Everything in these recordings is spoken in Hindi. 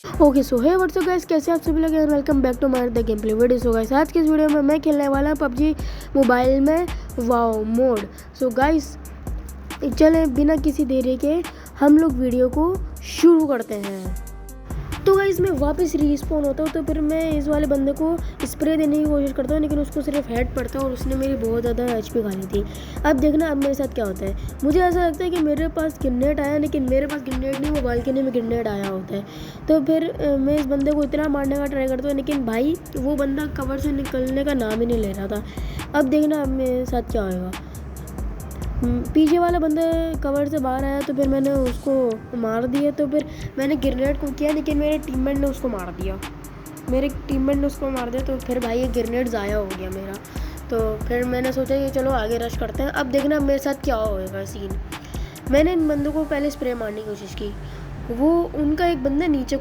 Okay so hey what's up guys, कैसे आप सभी लोग हैं। Welcome back to my the game play video. So guys, आज की इस वीडियो में मैं खेलने वाला हूँ पबजी मोबाइल में वाओ मोड। सो गाइस, चले बिना किसी देरी के हम लोग वीडियो को शुरू करते हैं। तो गाइस, मैं वापस रिस्पॉन होता हूँ, तो फिर मैं इस वाले बंदे को स्प्रे देने की कोशिश करता हूँ, लेकिन उसको सिर्फ हेड पड़ता है और उसने मेरी बहुत ज़्यादा एचपी खानी थी। अब देखना अब मेरे साथ क्या होता है। मुझे ऐसा लगता है कि मेरे पास ग्रेनेड आया, लेकिन मेरे पास ग्रेनेड नहीं, वो बालकनी में ग्रेनेड आया होता है। तो फिर मैं इस बंदे को इतना मारने का ट्राई करता हूँ, लेकिन भाई वो बंदा कवर से निकलने का नाम ही नहीं ले रहा था। अब देखना अब मेरे साथ क्या होएगा। पीछे वाला बंदा कवर से बाहर आया, तो फिर मैंने उसको मार दिया। तो फिर मैंने ग्रेनेड को किया, लेकिन मेरे टीममेट ने उसको मार दिया। तो फिर भाई ये ग्रेनेड ज़ाया हो गया मेरा। तो फिर मैंने सोचा कि चलो आगे रश करते हैं। अब देखना मेरे साथ क्या होएगा सीन। मैंने इन बंदों को पहले स्प्रे मारने की कोशिश की। उनका एक बंदा नीचे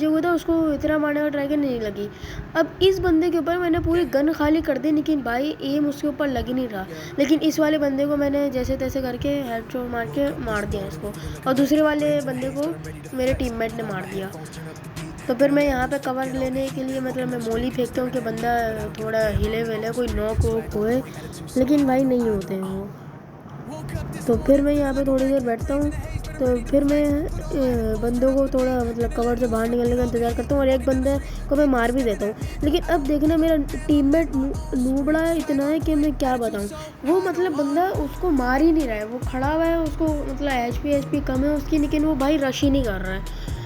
कूदा, उसको इतना मारने का ट्राई करने नहीं लगी। अब इस बंदे के ऊपर मैंने पूरी गन खाली कर दी, लेकिन भाई एम उसके ऊपर लग ही नहीं रहा। लेकिन इस वाले बंदे को मैंने जैसे तैसे करके हेडशॉट मार दिया इसको, और दूसरे वाले बंदे को मेरे टीममेट ने मार दिया। तो फिर मैं यहाँ पे कवर लेने के लिए मैं मोली फेंकता हूँ कि बंदा थोड़ा हिले वेले, कोई नॉक वॉक होए, लेकिन भाई नहीं होते हैं वो। तो फिर मैं यहाँ पे थोड़ी देर बैठता हूँ। तो फिर मैं बंदों को थोड़ा कवर से बाहर निकलने का इंतज़ार करता हूँ, और एक बंदे को मैं मार भी देता हूँ। लेकिन अब देखना मेरा टीममेट नूबड़ा इतना है कि मैं क्या बताऊँ। वो बंदा उसको मार ही नहीं रहा है, वो खड़ा हुआ है, उसको एचपी कम है उसकी, लेकिन वो भाई रश ही नहीं कर रहा है।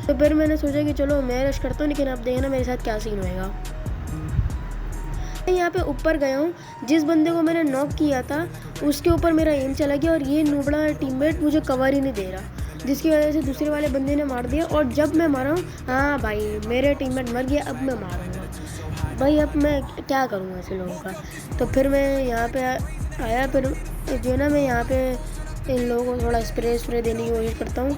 तो फिर मैंने सोचा कि चलो मैं रश करता हूँ, लेकिन अब देखना मेरे साथ क्या सीन होएगा। मैं यहाँ पे ऊपर गया हूँ, जिस बंदे को मैंने नॉक किया था उसके ऊपर मेरा एम चला गया, और ये नूबड़ा टीममेट मुझे कवर ही नहीं दे रहा, जिसकी वजह से दूसरे वाले बंदे ने मार दिया। और जब मैं मारा हूँ, हाँ भाई मेरे टीममेट मर गया। अब मैं मारूंगा भाई, अब मैं क्या करूँगा ऐसे लोगों का। तो फिर मैं यहाँ पे आया, फिर जो है ना मैं यहाँ पे इन लोगों को थोड़ा स्प्रे देने की कोशिश करता हूँ।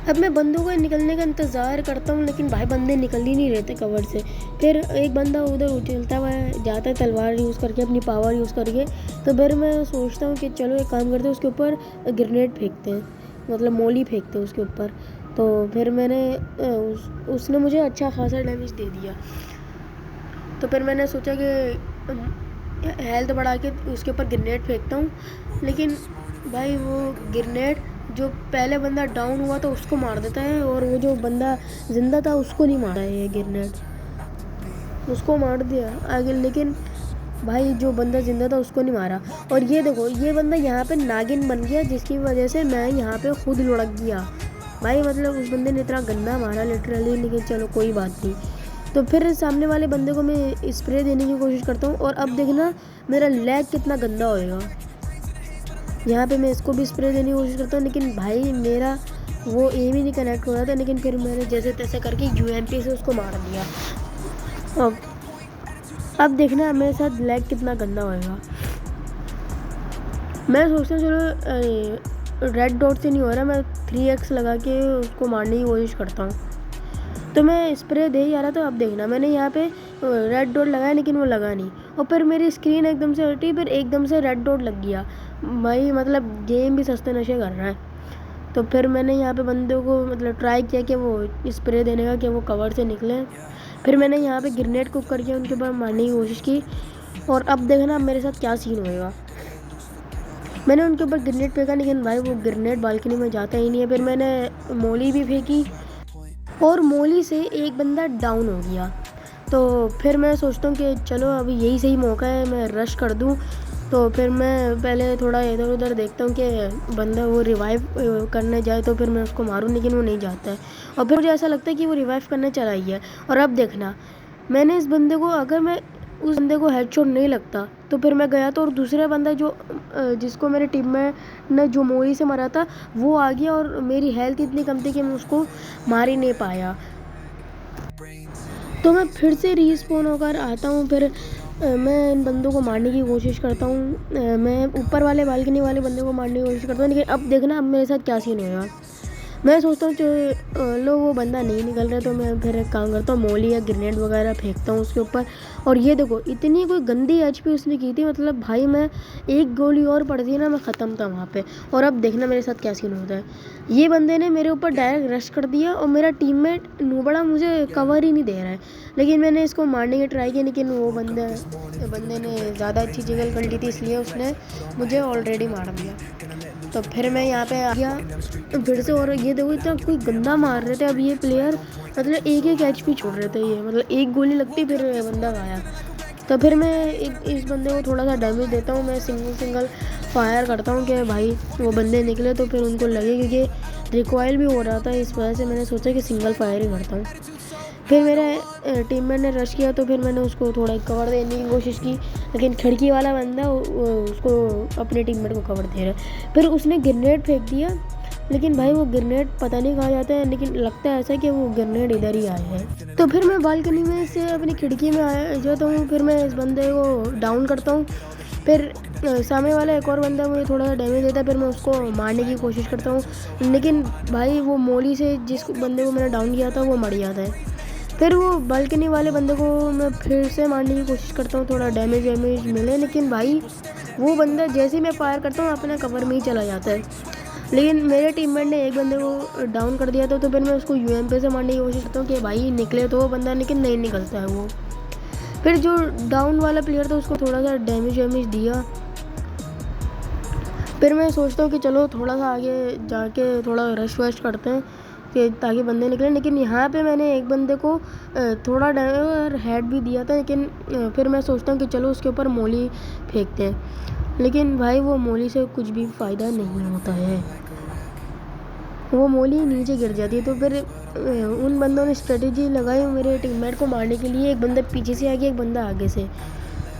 अब मैं बंदों को निकलने का इंतज़ार करता हूँ, लेकिन भाई बंदे निकल ही नहीं रहते कवर से। फिर एक बंदा उधर उछलता हुआ जाता है तलवार यूज़ करके, अपनी पावर यूज़ करके। तो फिर मैं सोचता हूँ कि चलो एक काम करते हैं, उसके ऊपर ग्रेनेड फेंकते हैं, मोली फेंकते हैं उसके ऊपर। तो फिर मैंने उसने मुझे अच्छा खासा डैमेज दे दिया। तो फिर मैंने सोचा कि हेल्थ बढ़ा के उसके ऊपर ग्रेनेड फेंकता हूँ, लेकिन भाई वो ग्रेनेड जो पहले बंदा डाउन हुआ था उसको मार देता है, और वो जो बंदा जिंदा था उसको नहीं मारा है ये ग्रेनेड। उसको मार दिया आगे, लेकिन भाई जो बंदा जिंदा था उसको नहीं मारा। और ये देखो, ये बंदा यहाँ पे नागिन बन गया, जिसकी वजह से मैं यहाँ पे खुद लुढ़क गया भाई। उस बंदे ने इतना गंदा मारा लिटरली, लेकिन चलो कोई बात नहीं। तो फिर सामने वाले बंदे को मैं स्प्रे देने की कोशिश करता हूँ, और अब देखना मेरा लैग कितना गंदा होएगा। यहाँ पे मैं इसको भी स्प्रे देने की कोशिश करता हूँ, लेकिन भाई मेरा वो एम ही नहीं कनेक्ट हो रहा था। लेकिन फिर मैंने जैसे तैसे करके यूएमपी से उसको मार दिया। अब देखना मेरे साथ लैग कितना गंदा होएगा। मैं सोचता हूँ चलो रेड डॉट से नहीं हो रहा, मैं 3x लगा के उसको मारने की कोशिश करता हूँ। तो मैं स्प्रे दे ही आ रहा था। अब देखना मैंने यहाँ पे रेड डॉट लगाया, लेकिन वो लगा नहीं, और फिर मेरी स्क्रीन एकदम से हटी, फिर एकदम से रेड डॉट लग गया। भाई गेम भी सस्ते नशे कर रहा है। तो फिर मैंने यहाँ पे बंदों को ट्राई किया कि वो स्प्रे देने का, कि वो कवर से निकले। फिर मैंने यहाँ पे ग्रेनेड कुक करके उनके ऊपर मारने की कोशिश की, और अब देखना अब मेरे साथ क्या सीन होएगा। मैंने उनके ऊपर ग्रेनेड फेंका, लेकिन भाई वो ग्रेनेड बालकनी में जाता ही नहीं है। फिर मैंने मोली भी फेंकी, और मोली से एक बंदा डाउन हो गया। तो फिर मैं सोचता हूँ कि चलो अभी यही सही मौका है, मैं रश कर दूँ। तो फिर मैं पहले थोड़ा इधर उधर देखता हूँ कि बंदा वो रिवाइव करने जाए, तो फिर मैं उसको मारूँ, लेकिन वो नहीं जाता है। और फिर मुझे ऐसा लगता है कि वो रिवाइव करने चला ही है। और अब देखना मैंने इस बंदे को, अगर मैं उस बंदे को हेडशॉट नहीं लगता, तो फिर मैं गया तो, और दूसरा बंदा जिसको मेरे टीम में ने जो मोरी से मारा था वो आ गया, और मेरी हेल्थ इतनी कम थी कि मैं उसको मार ही नहीं पाया। तो मैं फिर से रीस्पॉन होकर आता हूँ। फिर मैं इन बंदों को मारने की कोशिश करता हूँ। मैं ऊपर वाले बालकनी वाले बंदे को मारने की कोशिश करता हूँ, लेकिन अब देखना अब मेरे साथ क्या सीन होगा। मैं सोचता हूँ लो वो बंदा नहीं निकल रहा, तो मैं फिर एक काम करता हूँ, मोली या ग्रेनेड वगैरह फेंकता हूँ उसके ऊपर। और ये देखो इतनी कोई गंदी एचपी उसने की थी, मतलब भाई मैं एक गोली और पड़ती ना मैं ख़त्म था वहाँ पे। और अब देखना मेरे साथ क्या सीन होता है। ये बंदे ने मेरे ऊपर डायरेक्ट रश कर दिया और मेरा टीममेट नूबड़ा मुझे कवर ही नहीं दे रहा है। लेकिन मैंने इसको मारने की ट्राई की, लेकिन वो बंदे ने ज़्यादा अच्छी जगह कर ली थी, इसलिए उसने मुझे ऑलरेडी मार दिया। तो फिर मैं यहाँ पे आ गया फिर से। और ये देखो इतना कोई गंदा मार रहे थे अब ये प्लेयर, मतलब एक एक एचपी छोड़ रहे थे ये, मतलब एक गोली लगती फिर बंदा गायब। तो फिर मैं इस बंदे को थोड़ा सा डैमेज देता हूँ, मैं सिंगल फायर करता हूँ कि भाई वो बंदे निकले तो फिर उनको लगे, क्योंकि रिकॉइल भी हो रहा था, इस वजह से मैंने सोचा कि सिंगल फायर ही करता हूँ। फिर मेरे टीममेट ने रश किया तो फिर मैंने उसको थोड़ा कवर देने की कोशिश की, लेकिन खिड़की वाला बंदा उसको अपने टीममेट को कवर दे रहा है। फिर उसने ग्रेनेड फेंक दिया, लेकिन भाई वो ग्रेनेड पता नहीं कहाँ जाता है, लेकिन लगता है ऐसा कि वो ग्रेनेड इधर ही आए हैं। तो फिर मैं बालकनी में से अपनी खिड़की में आ जाता हूँ, फिर मैं इस बंदे को डाउन करता हूँ। फिर सामने वाला एक और बंदा मुझे थोड़ा सा डैमेज देता है, फिर मैं उसको मारने की कोशिश करता हूँ, लेकिन भाई वो मोली से जिस बंदे को मैंने डाउन किया था वो मर जाता है। फिर वो बालकनी वाले बंदे को मैं फिर से मारने की कोशिश करता हूँ, थोड़ा डैमेज वैमेज मिले, लेकिन भाई वो बंदा जैसे ही मैं फायर करता हूँ अपने कवर में ही चला जाता है। लेकिन मेरे टीममेट ने एक बंदे को डाउन कर दिया था, तो फिर मैं उसको यूएमपी से मारने की कोशिश करता हूँ कि भाई निकले तो वो बंदा, लेकिन नहीं निकलता है वो। फिर जो डाउन वाला प्लेयर था उसको थोड़ा सा डैमेज वैमेज दिया। फिर मैं सोचता हूँ कि चलो थोड़ा सा आगे जाके थोड़ा रश वश करते हैं कि ताकि बंदे निकले, लेकिन यहाँ पे मैंने एक बंदे को थोड़ा हेड भी दिया था, लेकिन फिर मैं सोचता हूँ कि चलो उसके ऊपर मोली फेंकते हैं, लेकिन भाई वो मोली से कुछ भी फ़ायदा नहीं होता है, वो मोली नीचे गिर जाती है। तो फिर उन बंदों ने स्ट्रेटेजी लगाई मेरे टीममेट को मारने के लिए, एक बंदा पीछे से आ गया, एक बंदा आगे से।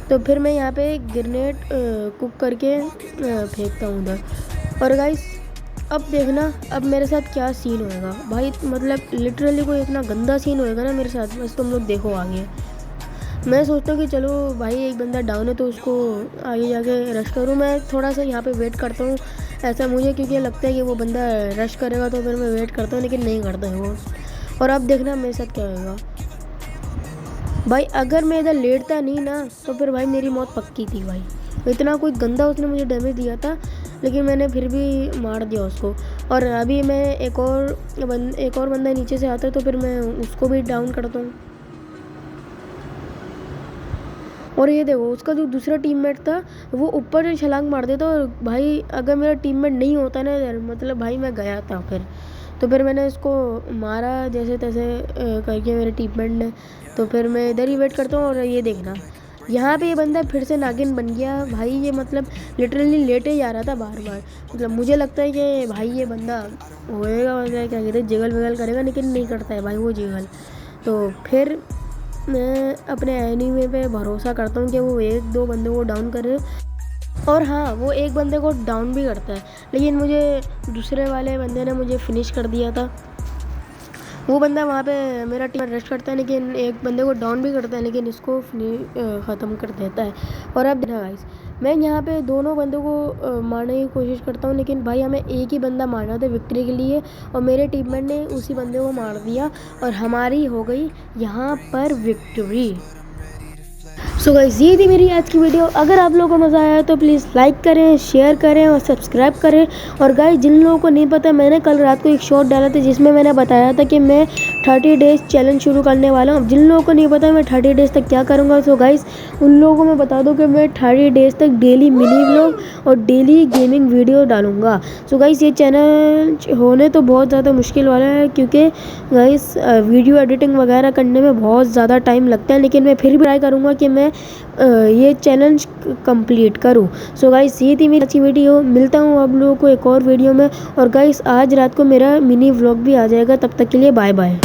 तो फिर मैं यहाँ पे ग्रेनेड कुक करके फेंकता हूँ उधर। और गाइस अब देखना अब मेरे साथ क्या सीन होएगा भाई, मतलब लिटरली कोई इतना गंदा सीन होएगा ना मेरे साथ, बस तुम लोग देखो आगे। मैं सोचता हूँ कि चलो भाई एक बंदा डाउन है तो उसको आगे जाके रश करूँ, मैं थोड़ा सा यहाँ पे वेट करता हूँ ऐसा मुझे, क्योंकि लगता है कि वो बंदा रश करेगा, तो फिर मैं वेट करता हूँ, लेकिन नहीं करता है वो। और अब देखना मेरे साथ क्या होगा भाई, अगर मैं इधर लेटता नहीं ना तो फिर भाई मेरी मौत पक्की थी भाई। इतना कोई गंदा उसने मुझे डैमेज दिया था, लेकिन मैंने फिर भी मार दिया उसको। और अभी मैं एक और बंदा नीचे से आता है, तो फिर मैं उसको भी डाउन करता हूँ। और ये देखो उसका जो दूसरा टीममेट था वो ऊपर से छलांग मार देता, और भाई अगर मेरा टीममेट नहीं होता ना इधर, मतलब भाई मैं गया था फिर। तो फिर मैंने इसको मारा जैसे तैसे करके मेरे टीममेट ने। तो फिर मैं इधर ही वेट करता हूँ, और ये देखना यहाँ पे ये बंदा फिर से नागिन बन गया भाई, ये मतलब लिटरली लेटे जा रहा था बार बार। मतलब मुझे लगता है कि भाई ये बंदा होएगा वगैरह क्या कहते हैं जिगल विगल करेगा, लेकिन नहीं करता है भाई वो जिगल। तो फिर मैं अपने एनिमे पे भरोसा करता हूँ कि वो एक दो बंदे को डाउन करे, और हाँ वो एक बंदे को डाउन भी करता है, लेकिन मुझे दूसरे वाले बंदे ने मुझे फिनिश कर दिया था। वो बंदा वहाँ पे मेरा टीम रेस्ट करता है, लेकिन एक बंदे को डाउन भी करता है, लेकिन इसको ख़त्म कर देता है। और अब देखना गाइस, मैं यहाँ पे दोनों बंदों को मारने की कोशिश करता हूँ, लेकिन भाई हमें एक ही बंदा मारना था विक्ट्री के लिए, और मेरे टीममेट ने उसी बंदे को मार दिया, और हमारी हो गई यहाँ पर विक्ट्री। सो गाइस ये थी मेरी आज की वीडियो। अगर आप लोगों को मज़ा आया तो प्लीज़ लाइक करें, शेयर करें और सब्सक्राइब करें। और गाइस जिन लोगों को नहीं पता, मैंने कल रात को एक शॉर्ट डाला था जिसमें मैंने बताया था कि मैं 30 डेज़ चैलेंज शुरू करने वाला हूँ। जिन लोगों को नहीं पता मैं 30 डेज़ तक क्या करूँगा, सो गाइस उन लोगों को मैं बता दूँ कि मैं 30 डेज़ तक डेली मिनी व्लॉग और डेली गेमिंग वीडियो डालूँगा। सो गाइस ये चैलेंज होने तो बहुत ज़्यादा मुश्किल वाला है, क्योंकि गाइस वीडियो एडिटिंग वगैरह करने में बहुत ज़्यादा टाइम लगता है, लेकिन मैं फिर भी ट्राई करूँगा कि मैं ये चैलेंज कंप्लीट करूँ। सो गाइस ये थी मेरी अच्छी वीडियो, मिलता हूँ आप लोगों को एक और वीडियो में। और गाइस आज रात को मेरा मिनी व्लॉग भी आ जाएगा, तब तक के लिए बाय बाय।